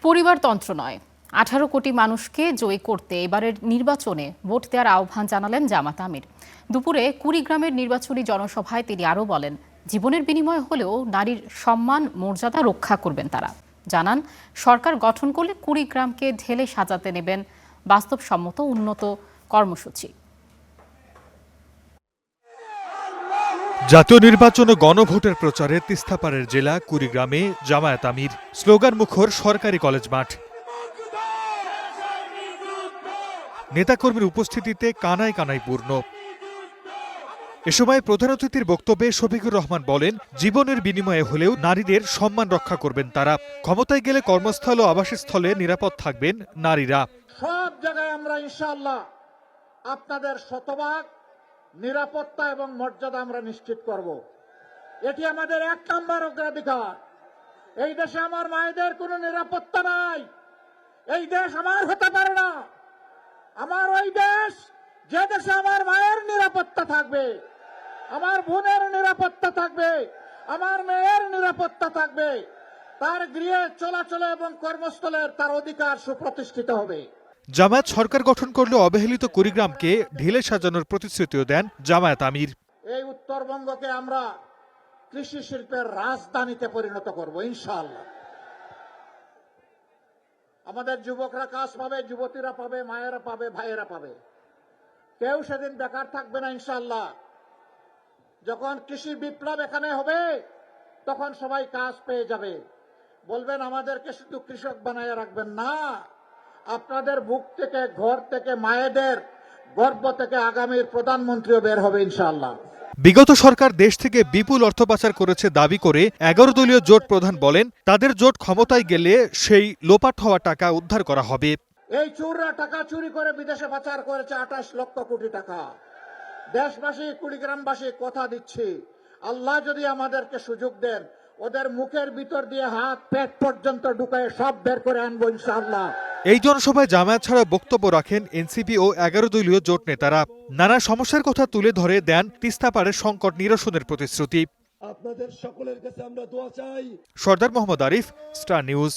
পরিবারতন্ত্র নয়, 18 কোটি মানুষকে জয়ী করতে এবারের নির্বাচনে ভোট দেওয়ার আহ্বান জানালেন জামাত আমির। দুপুরে কুড়িগ্রামের নির্বাচনী জনসভায় তিনি আরও বলেন, জীবনের বিনিময় হলেও নারীর সম্মান মর্যাদা রক্ষা করবেন তারা। জানান, সরকার গঠন করলে কুড়িগ্রামকে ঢেলে সাজাতে নেবেন বাস্তবসম্মত উন্নত কর্মসূচি। জাতীয় নির্বাচন ও গণভোটের প্রচারে তিস্তাপাড়ের জেলা কুড়িগ্রামে জামায়াত আমির, স্লোগান মুখর সরকারি কলেজ মাঠ। নেতাকর্মীর উপস্থিতিতে কানায় কানায় পূর্ণ। এ সময় প্রধান অতিথির বক্তব্যে শফিকুর রহমান বলেন, জীবনের বিনিময়ে হলেও নারীদের সম্মান রক্ষা করবেন তারা। ক্ষমতায় গেলে কর্মস্থল ও আবাসস্থলে নিরাপদ থাকবেন নারীরা। সব জায়গায় আমরা ইনশাআল্লাহ আপনাদের শতভাগ নিরাপত্তা এবং মর্যাদা আমরা নিশ্চিত করব। এটি আমাদের 1 নম্বর অগ্রাধিকার। এই দেশে আমার মায়েদের কোনো নিরাপত্তা নাই। এই দেশ আমার হতে পারে না। আমার ওই দেশ, যে দেশে আমার মায়ের নিরাপত্তা থাকবে, আমার বোনের নিরাপত্তা থাকবে, আমার মেয়ের নিরাপত্তা থাকবে, তার গৃহে চলাচলে এবং কর্মস্থলের তার অধিকার সুপ্রতিষ্ঠিত হবে। জামায়াত সরকার গঠন করলে অবহেলিত কুড়িগ্রামকে ঢেলে সাজানোর প্রতিশ্রুতিও দেন জামায়াত আমির। এই উত্তরবঙ্গকে আমরা কৃষি শিল্পের রাজধানীতে পরিণত করব ইনশাআল্লাহ। আমাদের যুবকরা কাজ পাবে, যুবতীরা পাবে, মায়েরা পাবে, ভাইয়েরা পাবে। কেউ সেদিন বেকার থাকবে না ইনশাআল্লাহ। যখন কৃষি বিপ্লব এখানে হবে, তখন সবাই কাজ পেয়ে যাবে। বলবেন আমাদেরকে শুধু কৃষক বানায় রাখবেন না, আপনাদের বুক থেকে, ঘর থেকে, মায়েদের গর্ভ থেকে আগামীর প্রধানমন্ত্রীও বের হবে ইনশাআল্লাহ। বিগত সরকার দেশ থেকে বিপুল অর্থ পাচার করেছে দাবি করে 11 দলীয় জোট প্রধান বলেন, তাদের জোট ক্ষমতায় গেলে সেই লোপাট হওয়া টাকা উদ্ধার করা হবে। এই চোররা টাকা চুরি করে বিদেশে পাচার করেছে 28 লক্ষ কোটি টাকা। দেশবাসী, কুড়িগ্রামবাসী কথা দিচ্ছি, আল্লাহ যদি আমাদেরকে সুযোগ দেন, ওদের মুখের ভিতর দিয়ে হাত পেট পর্যন্ত ঢুকায় সব বের করে আনবো ইনশাআল্লাহ। এই জনসভায় জামায়াত ছাড়া বক্তব্য রাখেন এনসিপি ও 11 দলীয় জোট নেতারা। নানা সমস্যার কথা তুলে ধরে দেন তিস্তাপাড়ের সংকট নিরসনের প্রতিশ্রুতি। আপনাদের সকলের কাছে আমরা দোয়া চাই। সর্দার মোহাম্মদ আরিফ, স্টার নিউজ।